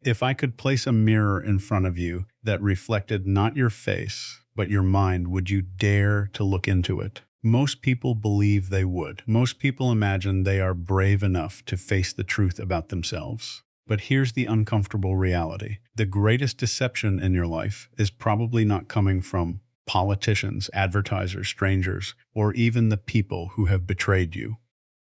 If I could place a mirror in front of you that reflected not your face, but your mind, would you dare to look into it? Most people believe they would. Most people imagine they are brave enough to face the truth about themselves. But here's the uncomfortable reality. The greatest deception in your life is probably not coming from politicians, advertisers, strangers, or even the people who have betrayed you.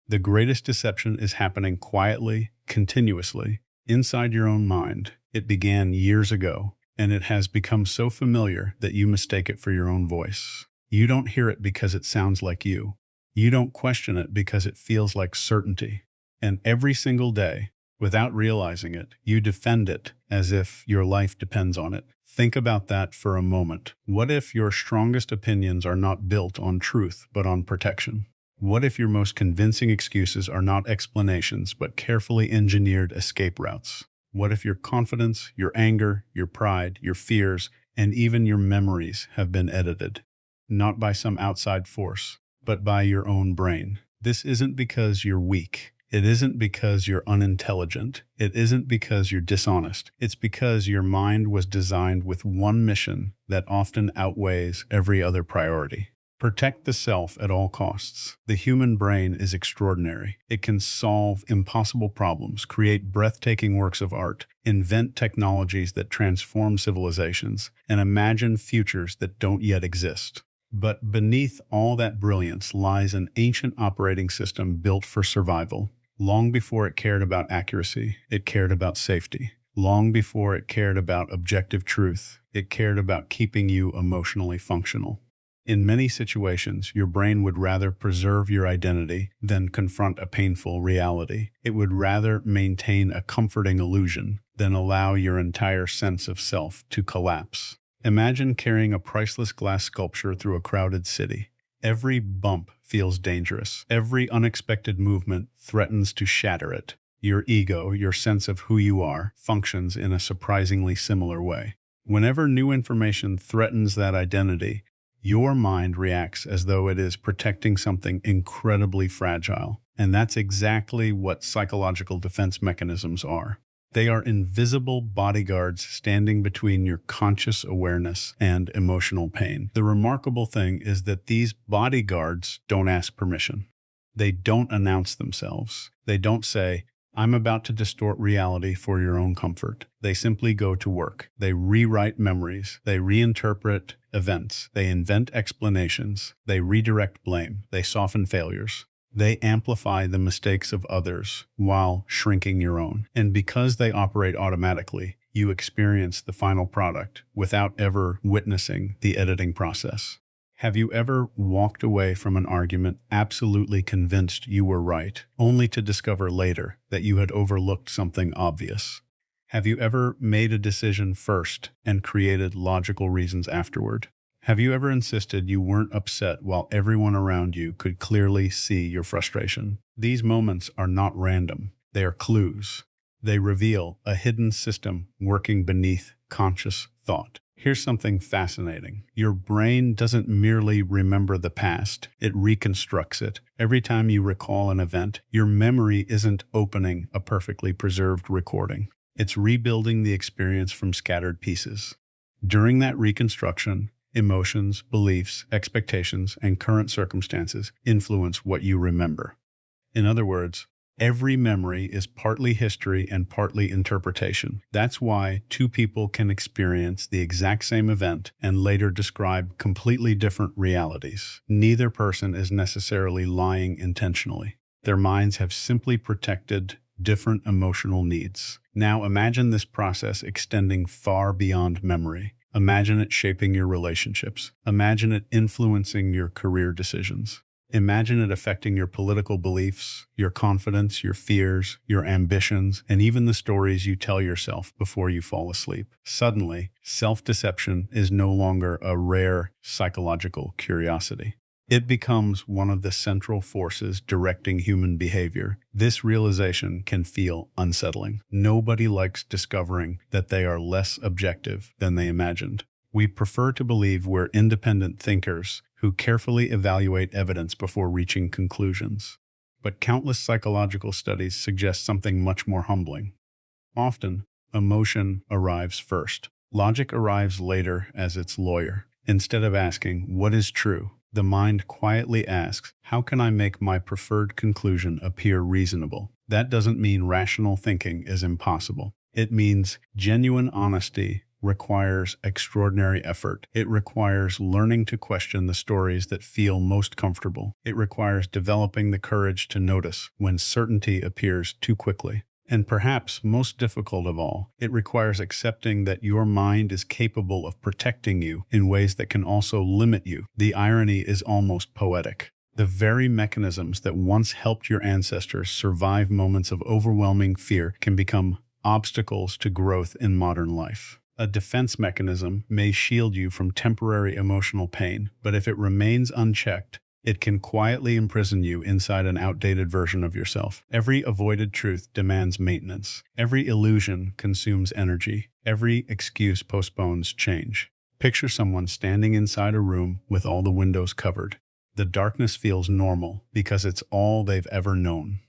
The greatest deception is happening quietly, continuously, inside your own mind. It began years ago, and it has become so familiar that you mistake it for your own voice. You don't hear it because it sounds like you. You don't question it because it feels like certainty. And every single day, without realizing it, you defend it as if your life depends on it. Think about that for a moment. What if your strongest opinions are not built on truth, but on protection? What if your most convincing excuses are not explanations, but carefully engineered escape routes? What if your confidence, your anger, your pride, your fears, and even your memories have been edited? Not by some outside force, but by your own brain. This isn't because you're weak. It isn't because you're unintelligent. It isn't because you're dishonest. It's because your mind was designed with one mission that often outweighs every other priority. Protect the self at all costs. The human brain is extraordinary. It can solve impossible problems, create breathtaking works of art, invent technologies that transform civilizations, and imagine futures that don't yet exist. But beneath all that brilliance lies an ancient operating system built for survival. Long before it cared about accuracy, it cared about safety. Long before it cared about objective truth, it cared about keeping you emotionally functional. In many situations, your brain would rather preserve your identity than confront a painful reality. It would rather maintain a comforting illusion than allow your entire sense of self to collapse. Imagine carrying a priceless glass sculpture through a crowded city. Every bump feels dangerous. Every unexpected movement threatens to shatter it. Your ego, your sense of who you are, functions in a surprisingly similar way. Whenever new information threatens that identity, your mind reacts as though it is protecting something incredibly fragile. And that's exactly what psychological defense mechanisms are. They are invisible bodyguards standing between your conscious awareness and emotional pain. The remarkable thing is that these bodyguards don't ask permission. They don't announce themselves. They don't say, "I'm about to distort reality for your own comfort." They simply go to work. They rewrite memories. They reinterpret events. They invent explanations. They redirect blame. They soften failures. They amplify the mistakes of others while shrinking your own. And because they operate automatically, you experience the final product without ever witnessing the editing process. Have you ever walked away from an argument absolutely convinced you were right, only to discover later that you had overlooked something obvious? Have you ever made a decision first and created logical reasons afterward? Have you ever insisted you weren't upset while everyone around you could clearly see your frustration? These moments are not random. They are clues. They reveal a hidden system working beneath conscious thought. Here's something fascinating. Your brain doesn't merely remember the past, it reconstructs it. Every time you recall an event, your memory isn't opening a perfectly preserved recording. It's rebuilding the experience from scattered pieces. During that reconstruction, emotions, beliefs, expectations, and current circumstances influence what you remember. In other words, every memory is partly history and partly interpretation. That's why two people can experience the exact same event and later describe completely different realities. Neither person is necessarily lying intentionally. Their minds have simply protected different emotional needs. Now imagine this process extending far beyond memory. Imagine it shaping your relationships. Imagine it influencing your career decisions. Imagine it affecting your political beliefs, your confidence, your fears, your ambitions, and even the stories you tell yourself before you fall asleep. Suddenly, self-deception is no longer a rare psychological curiosity. It becomes one of the central forces directing human behavior. This realization can feel unsettling. Nobody likes discovering that they are less objective than they imagined. We prefer to believe we're independent thinkers who carefully evaluate evidence before reaching conclusions. But countless psychological studies suggest something much more humbling. Often, Emotion arrives first. Logic arrives later as its lawyer. Instead of asking, what is true? The mind quietly asks, how can I make my preferred conclusion appear reasonable? That doesn't mean rational thinking is impossible. It means genuine honesty requires extraordinary effort. It requires learning to question the stories that feel most comfortable. It requires developing the courage to notice when certainty appears too quickly. And perhaps most difficult of all, it requires accepting that your mind is capable of protecting you in ways that can also limit you. The irony is almost poetic. The very mechanisms that once helped your ancestors survive moments of overwhelming fear can become obstacles to growth in modern life. A defense mechanism may shield you from temporary emotional pain, but if it remains unchecked, it can quietly imprison you inside an outdated version of yourself. Every avoided truth demands maintenance. Every illusion consumes energy. Every excuse postpones change. Picture someone standing inside a room with all the windows covered. The darkness feels normal because it's all they've ever known.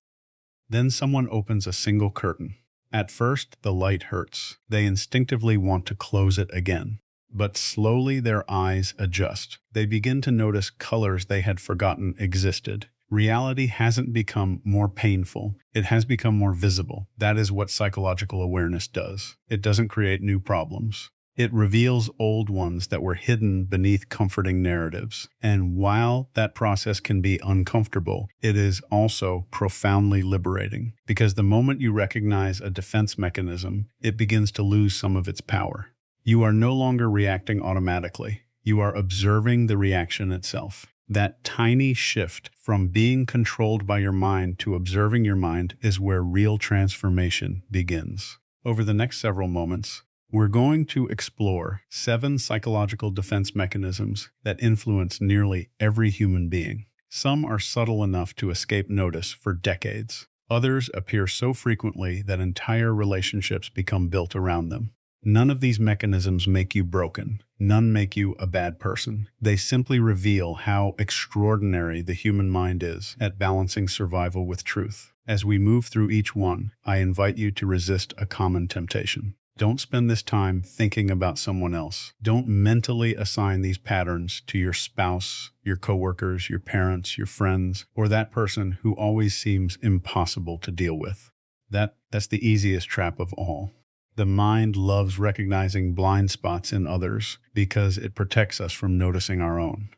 Then someone opens a single curtain. At first, the light hurts. They instinctively want to close it again. But slowly their eyes adjust. They begin to notice colors they had forgotten existed. Reality hasn't become more painful. It has become more visible. That is what psychological awareness does. It doesn't create new problems. It reveals old ones that were hidden beneath comforting narratives. And while that process can be uncomfortable, it is also profoundly liberating. Because the moment you recognize a defense mechanism, it begins to lose some of its power. You are no longer reacting automatically. You are observing the reaction itself. That tiny shift from being controlled by your mind to observing your mind is where real transformation begins. Over the next several moments, we're going to explore 7 psychological defense mechanisms that influence nearly every human being. Some are subtle enough to escape notice for decades. Others appear so frequently that entire relationships become built around them. None of these mechanisms make you broken. None make you a bad person. They simply reveal how extraordinary the human mind is at balancing survival with truth. As we move through each one, I invite you to resist a common temptation. Don't spend this time thinking about someone else. Don't mentally assign these patterns to your spouse, your coworkers, your parents, your friends, or that person who always seems impossible to deal with. That's the easiest trap of all. The mind loves recognizing blind spots in others because it protects us from noticing our own.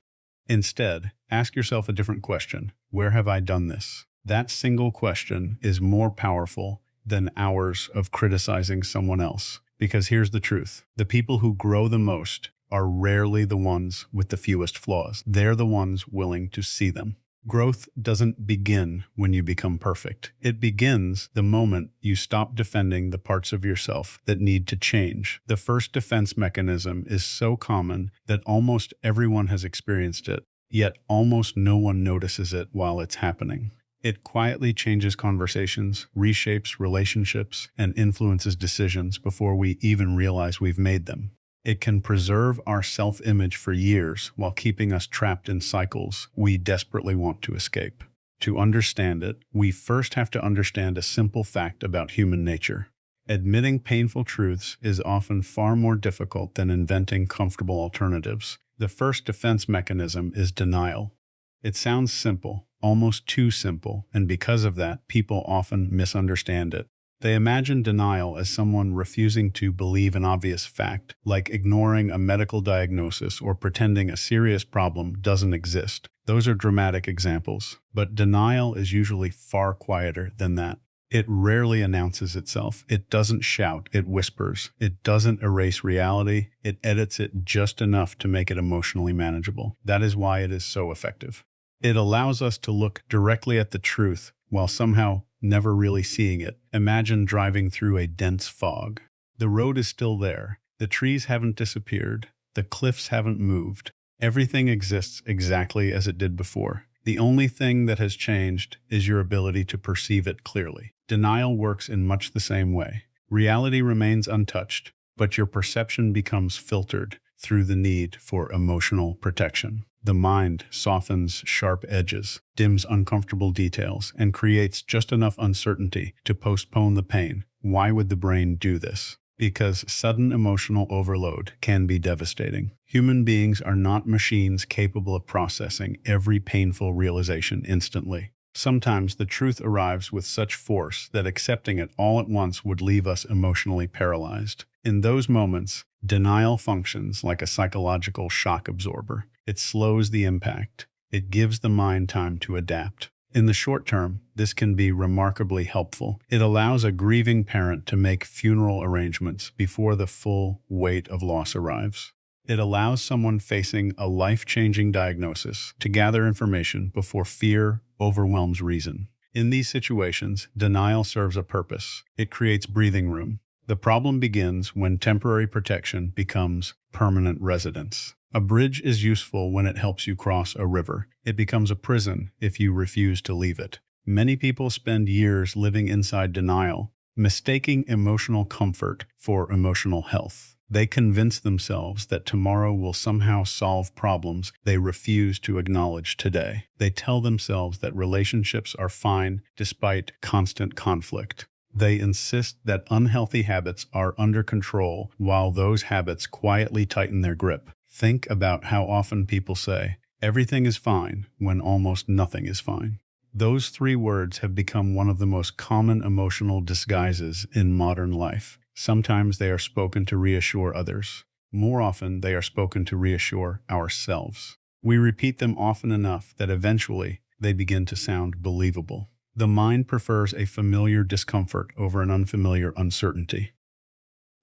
Instead, ask yourself a different question. Where have I done this? That single question is more powerful than hours of criticizing someone else. Because here's the truth. The people who grow the most are rarely the ones with the fewest flaws. They're the ones willing to see them. Growth doesn't begin when you become perfect. It begins the moment you stop defending the parts of yourself that need to change. The first defense mechanism is so common that almost everyone has experienced it, yet almost no one notices it while it's happening. It quietly changes conversations, reshapes relationships, and influences decisions before we even realize we've made them. It can preserve our self-image for years while keeping us trapped in cycles we desperately want to escape. To understand it, we first have to understand a simple fact about human nature. Admitting painful truths is often far more difficult than inventing comfortable alternatives. The first defense mechanism is denial. It sounds simple, almost too simple, and because of that, people often misunderstand it. They imagine denial as someone refusing to believe an obvious fact, like ignoring a medical diagnosis or pretending a serious problem doesn't exist. Those are dramatic examples, but denial is usually far quieter than that. It rarely announces itself. It doesn't shout, it whispers. It doesn't erase reality. It edits it just enough to make it emotionally manageable. That is why it is so effective. It allows us to look directly at the truth while somehow never really seeing it. Imagine driving through a dense fog. The road is still there. The trees haven't disappeared. The cliffs haven't moved. Everything exists exactly as it did before. The only thing that has changed is your ability to perceive it clearly. Denial works in much the same way. Reality remains untouched, but your perception becomes filtered through the need for emotional protection. The mind softens sharp edges, dims uncomfortable details, and creates just enough uncertainty to postpone the pain Why would the brain do this? Because sudden emotional overload can be devastating. Human beings are not machines capable of processing every painful realization instantly. Sometimes the truth arrives with such force that accepting it all at once would leave us emotionally paralyzed. In those moments, denial functions like a psychological shock absorber. It slows the impact. It gives the mind time to adapt. In the short term, this can be remarkably helpful. It allows a grieving parent to make funeral arrangements before the full weight of loss arrives. It allows someone facing a life-changing diagnosis to gather information before fear overwhelms reason. In these situations, denial serves a purpose. It creates breathing room. The problem begins when temporary protection becomes permanent residence. A bridge is useful when it helps you cross a river. It becomes a prison if you refuse to leave it. Many people spend years living inside denial, mistaking emotional comfort for emotional health. They convince themselves that tomorrow will somehow solve problems they refuse to acknowledge today. They tell themselves that relationships are fine despite constant conflict. They insist that unhealthy habits are under control while those habits quietly tighten their grip. Think about how often people say, "Everything is fine," when almost nothing is fine. Those three words have become one of the most common emotional disguises in modern life. Sometimes they are spoken to reassure others. More often, they are spoken to reassure ourselves. We repeat them often enough that eventually they begin to sound believable. The mind prefers a familiar discomfort over an unfamiliar uncertainty.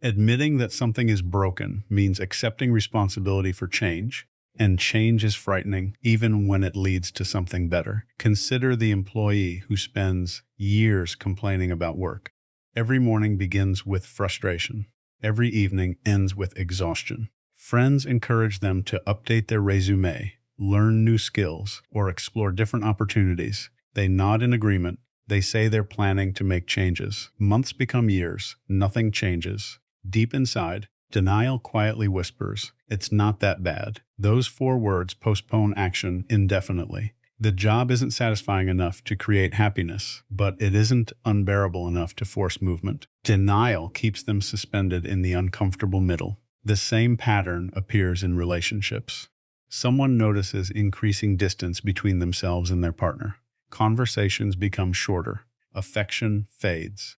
Admitting that something is broken means accepting responsibility for change, and change is frightening even when it leads to something better. Consider the employee who spends years complaining about work. Every morning begins with frustration. Every evening ends with exhaustion. Friends encourage them to update their resume, learn new skills, or explore different opportunities. They nod in agreement. They say they're planning to make changes. Months become years. Nothing changes. Deep inside, denial quietly whispers, "It's not that bad." Those 4 words postpone action indefinitely. The job isn't satisfying enough to create happiness, but it isn't unbearable enough to force movement. Denial keeps them suspended in the uncomfortable middle. The same pattern appears in relationships. Someone notices increasing distance between themselves and their partner. Conversations become shorter. Affection fades.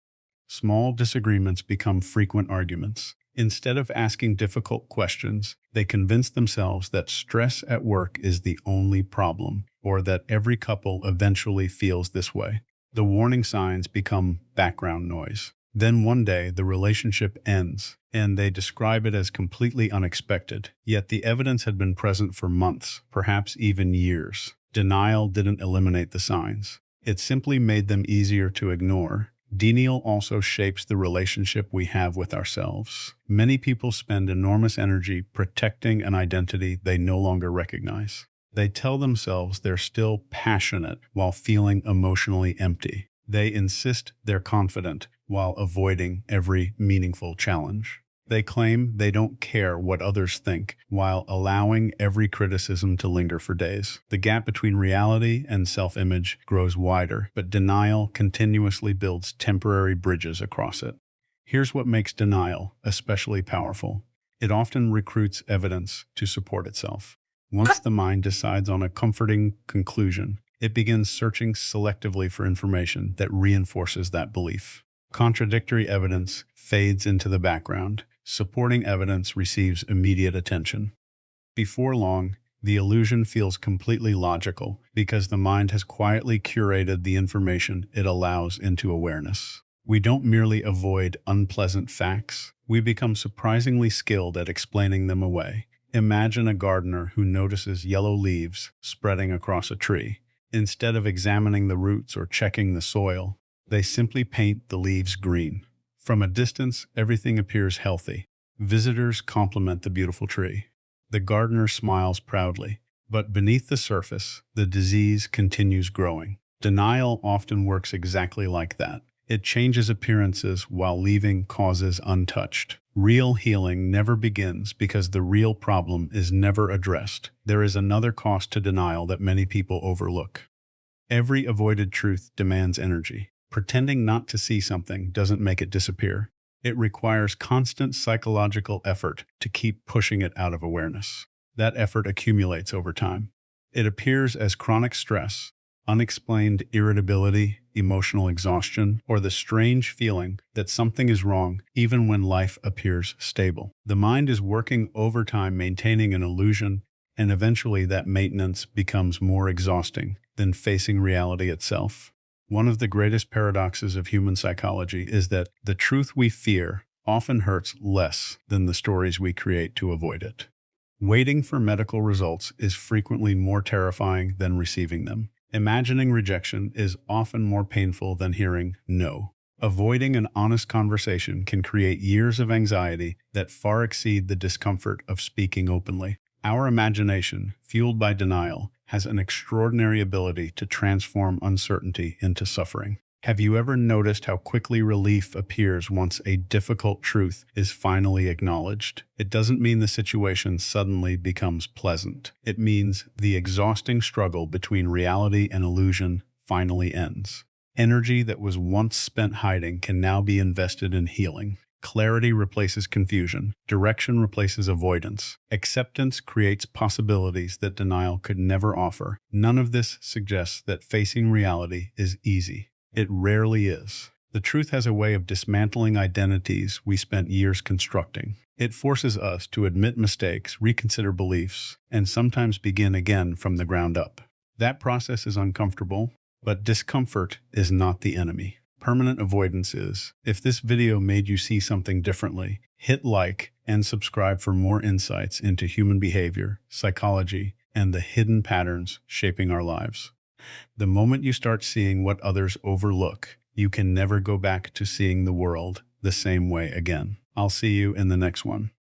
Small disagreements become frequent arguments. Instead of asking difficult questions, they convince themselves that stress at work is the only problem, or that every couple eventually feels this way. The warning signs become background noise. Then one day, the relationship ends, and they describe it as completely unexpected. Yet the evidence had been present for months, perhaps even years. Denial didn't eliminate the signs. It simply made them easier to ignore. Denial also shapes the relationship we have with ourselves. Many people spend enormous energy protecting an identity they no longer recognize. They tell themselves they're still passionate while feeling emotionally empty. They insist they're confident while avoiding every meaningful challenge. They claim they don't care what others think while allowing every criticism to linger for days. The gap between reality and self-image grows wider, but denial continuously builds temporary bridges across it. Here's what makes denial especially powerful. It often recruits evidence to support itself. Once the mind decides on a comforting conclusion, it begins searching selectively for information that reinforces that belief. Contradictory evidence fades into the background. Supporting evidence receives immediate attention. Before long, the illusion feels completely logical because the mind has quietly curated the information it allows into awareness. We don't merely avoid unpleasant facts, we become surprisingly skilled at explaining them away. Imagine a gardener who notices yellow leaves spreading across a tree. Instead of examining the roots or checking the soil, they simply paint the leaves green. From a distance, everything appears healthy. Visitors compliment the beautiful tree. The gardener smiles proudly, but beneath the surface, the disease continues growing. Denial often works exactly like that. It changes appearances while leaving causes untouched. Real healing never begins because the real problem is never addressed. There is another cost to denial that many people overlook. Every avoided truth demands energy. Pretending not to see something doesn't make it disappear. It requires constant psychological effort to keep pushing it out of awareness. That effort accumulates over time. It appears as chronic stress, unexplained irritability, emotional exhaustion, or the strange feeling that something is wrong even when life appears stable. The mind is working overtime maintaining an illusion, and eventually that maintenance becomes more exhausting than facing reality itself. One of the greatest paradoxes of human psychology is that the truth we fear often hurts less than the stories we create to avoid it. Waiting for medical results is frequently more terrifying than receiving them. Imagining rejection is often more painful than hearing no. Avoiding an honest conversation can create years of anxiety that far exceed the discomfort of speaking openly. Our imagination, fueled by denial, has an extraordinary ability to transform uncertainty into suffering. Have you ever noticed how quickly relief appears once a difficult truth is finally acknowledged? It doesn't mean the situation suddenly becomes pleasant. It means the exhausting struggle between reality and illusion finally ends. Energy that was once spent hiding can now be invested in healing. Clarity replaces confusion. Direction replaces avoidance. Acceptance creates possibilities that denial could never offer. None of this suggests that facing reality is easy. It rarely is. The truth has a way of dismantling identities we spent years constructing. It forces us to admit mistakes, reconsider beliefs, and sometimes begin again from the ground up. That process is uncomfortable, but discomfort is not the enemy. Permanent avoidance is. If this video made you see something differently, hit like and subscribe for more insights into human behavior, psychology, and the hidden patterns shaping our lives. The moment you start seeing what others overlook, you can never go back to seeing the world the same way again. I'll see you in the next one.